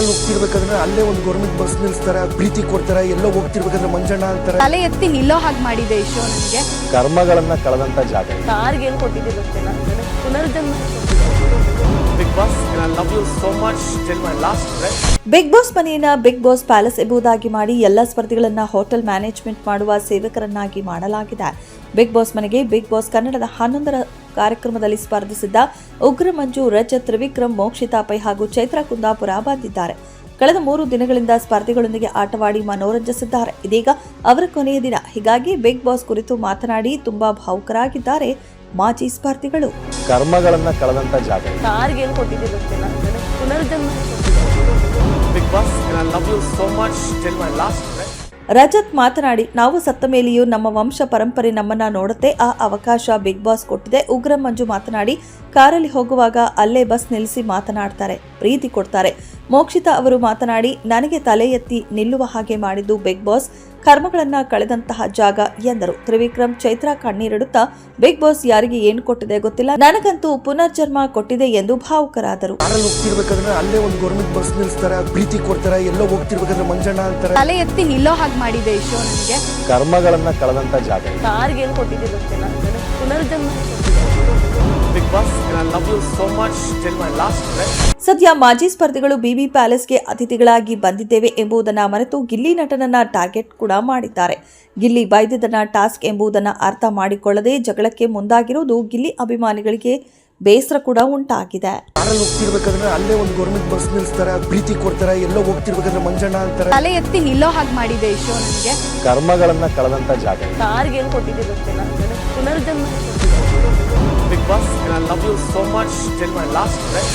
ಕಾರಲ್ಲಿ ಹೋಗ್ತಿರ್ಬೇಕಾದ್ರೆ ಅಲ್ಲೇ ಒಂದು ಗೌರ್ಮೆಂಟ್ ಬಸ್ ನಿಲ್ಸ್ತಾರೆ, ಪ್ರೀತಿ ಕೊಡ್ತಾರೆ, ಎಲ್ಲೋ ಹೋಗ್ತಿರ್ಬೇಕಾದ್ರೆ ಮಂಜಣ್ಣ ಅಂತಾರೆ. ತಲೆ ಎತ್ತಿ ನಿಲ್ಲೋ ಹಾಗೆ ಮಾಡಿದೆ ಈ ಶೋ ನನಗೆ. ಕರ್ಮಗಳನ್ನ ಕಳೆದಂತ ಜಾಗ. ಕಾರ್ಗೆ ಏನು ಕೊಟ್ಟಿದ್ದೆ ಗೊತ್ತಿಲ್ಲ, ಪುನರ್ಜನ್ಮ. Big Boss, and I love you so much till my last breath. Bigg Boss ಮನೆಯನ್ನ ಬಿಗ್ ಬಾಸ್ ಪ್ಯಾಲೇಸ್ ಎಂಬುದಾಗಿ ಮಾಡಿ ಎಲ್ಲ ಸ್ಪರ್ಧಿಗಳನ್ನ ಹೋಟೆಲ್ ಮ್ಯಾನೇಜ್ಮೆಂಟ್ ಮಾಡುವ ಸೇವಕರನ್ನಾಗಿ ಮಾಡಲಾಗಿದೆ. ಬಿಗ್ ಬಾಸ್ ಮನೆಗೆ ಬಿಗ್ ಬಾಸ್ ಕನ್ನಡದ 11ರ ಕಾರ್ಯಕ್ರಮದಲ್ಲಿ ಸ್ಪರ್ಧಿಸಿದ್ದ ಉಗ್ರ ಮಂಜು, ರಜತ್, ತ್ರಿವಿಕ್ರಮ್, ಮೋಕ್ಷಿತಾ ಪೈ ಹಾಗೂ ಚೈತ್ರ ಕುಂದಾಪುರ ಬಂದಿದ್ದಾರೆ. ಕಳೆದ 3 ದಿನಗಳಿಂದ ಸ್ಪರ್ಧಿಗಳೊಂದಿಗೆ ಆಟವಾಡಿ ಮನೋರಂಜಿಸಿದ್ದಾರೆ. ಇದೀಗ ಅವರ ಕೊನೆಯ ದಿನ. ಹೀಗಾಗಿ ಬಿಗ್ ಬಾಸ್ ಕುರಿತು ಮಾತನಾಡಿ ತುಂಬಾ ಭಾವುಕರಾಗಿದ್ದಾರೆ ಮಾಜಿ ಸ್ಪರ್ಧಿಗಳು. ಕರ್ಮಗಳನ್ನ ಕಳೆದಂತ ಜಾಗ. ಕಾರ್ಗೆ ಏನು ಕೊಟ್ಟಿದ್ದೆ ಗೊತ್ತಿಲ್ಲ, ಪುನರ್ಜನ್ಮ. Big Boss, and I love you so much till my last breath. Rajat ಮಾತನಾಡಿ, ನಾವು ಸತ್ತ ಮೇಲೆಯೂ ನಮ್ಮ ವಂಶ ಪರಂಪರೆ ನಮ್ಮನ್ನ ನೋಡುತ್ತೆ, ಆ ಅವಕಾಶ ಬಿಗ್ ಬಾಸ್ ಕೊಟ್ಟಿದೆ. ಉಗ್ರ ಮಂಜು ಮಾತನಾಡಿ, ಕಾರಲ್ಲಿ ಹೋಗುವಾಗ ಅಲ್ಲೇ ಬಸ್ ನಿಲ್ಲಿಸಿ ಮಾತನಾಡ್ತಾರೆ, ಪ್ರೀತಿ ಕೊಡ್ತಾರೆ. ಮೋಕ್ಷಿತಾ ಅವರು ಮಾತನಾಡಿ, ನನಗೆ ತಲೆ ಎತ್ತಿ ನಿಲ್ಲುವ ಹಾಗೆ ಮಾಡಿದ್ದು ಬಿಗ್ ಬಾಸ್, ಕರ್ಮಗಳನ್ನ ಕಳೆದಂತಹ ಜಾಗ ಎಂದರು. ತ್ರಿವಿಕ್ರಮ್, ಚೈತ್ರ ಕಣ್ಣೀರಿಡುತ್ತಾ, ಬಿಗ್ ಬಾಸ್ ಯಾರಿಗೆ ಏನು ಕೊಟ್ಟಿದೆ ಗೊತ್ತಿಲ್ಲ, ನನಗಂತೂ ಪುನರ್ಜನ್ಮ ಕೊಟ್ಟಿದೆ ಎಂದು ಭಾವುಕರಾದರು. ಕಾರಲ್ಲಿ ಹೋಗ್ತಿರ್ಬೇಕಾದ್ರೆ ಅಲ್ಲೇ ಒಂದು ಗೌರ್ಮೆಂಟ್ ಬಸ್ ನಿಲ್ಸ್ತಾರೆ, ಪ್ರೀತಿ ಕೊಡ್ತಾರೆ, ಎಲ್ಲೋ ಹೋಗ್ತಿರ್ಬೇಕಾದ್ರೆ ಮಂಜಣ್ಣ ಅಂತಾರೆ. ತಲೆ ಎತ್ತಿ ನಿಲ್ಲೋ ಹಾಗೆ ಮಾಡಿದೆ ಈ ಶೋ ನನಗೆ. ಕರ್ಮಗಳನ್ನ ಕಳೆದಂತ ಜಾಗ. ಕಾರ್ಗೆ ಏನು ಕೊಟ್ಟಿದ್ದೆ ಗೊತ್ತಿಲ್ಲ, ಪುನರ್ಜನ್ಮ. Big Boss, and I love you so much till my last breath. ಸದ್ಯ ಮಾಜಿ ಸ್ಪರ್ಧಿಗಳು ಬಿಬಿ ಪ್ಯಾಲೇಸ್ಗೆ ಅತಿಥಿಗಳಾಗಿ ಬಂದಿದ್ದೇವೆ ಎಂಬುದನ್ನ ಮರೆತು ಗಿಲ್ಲಿ ನಟನನ್ನ ಟಾರ್ಗೆಟ್ ಕೂಡ ಮಾಡಿದ್ದಾರೆ. ಗಿಲ್ಲಿ ಬೈದಿದ್ದನ್ನ ಟಾಸ್ಕ್ ಎಂಬುದನ್ನ ಅರ್ಥ ಮಾಡಿಕೊಳ್ಳದೆ ಜಗಳಕ್ಕೆ ಮುಂದಾಗಿರುವುದು ಗಿಲ್ಲಿ ಅಭಿಮಾನಿಗಳಿಗೆ ಬೇಸರ ಕೂಡ ಉಂಟಾಗಿದೆ. ಕಾರಲ್ಲಿ ಹೋಗ್ತಿರ್ಬೇಕಾದ್ರೆ ಅಲ್ಲೇ ಒಂದು ಗೌರ್ಮೆಂಟ್ ಬಸ್ ನಿಲ್ಸ್ತಾರೆ, ಪ್ರೀತಿ ಕೊಡ್ತಾರೆ, ಎಲ್ಲೋ ಹೋಗ್ತಿರ್ಬೇಕಾದ್ರೆ ಮಂಜಣ್ಣ ಅಂತಾರೆ. ತಲೆ ಎತ್ತಿ ನಿಲ್ಲೋ ಹಾಗೆ ಮಾಡಿದೆ ಈ ಶೋ ನನಗೆ. ಕರ್ಮಗಳನ್ನ ಕಳೆದಂತ ಜಾಗ. ಕಾರ್ಗೆ ಏನು ಕೊಟ್ಟಿದ್ದೆ ಗೊತ್ತಿಲ್ಲ, ಪುನರ್ಜನ್ಮ. Big Boss, and I love you so much till my last breath.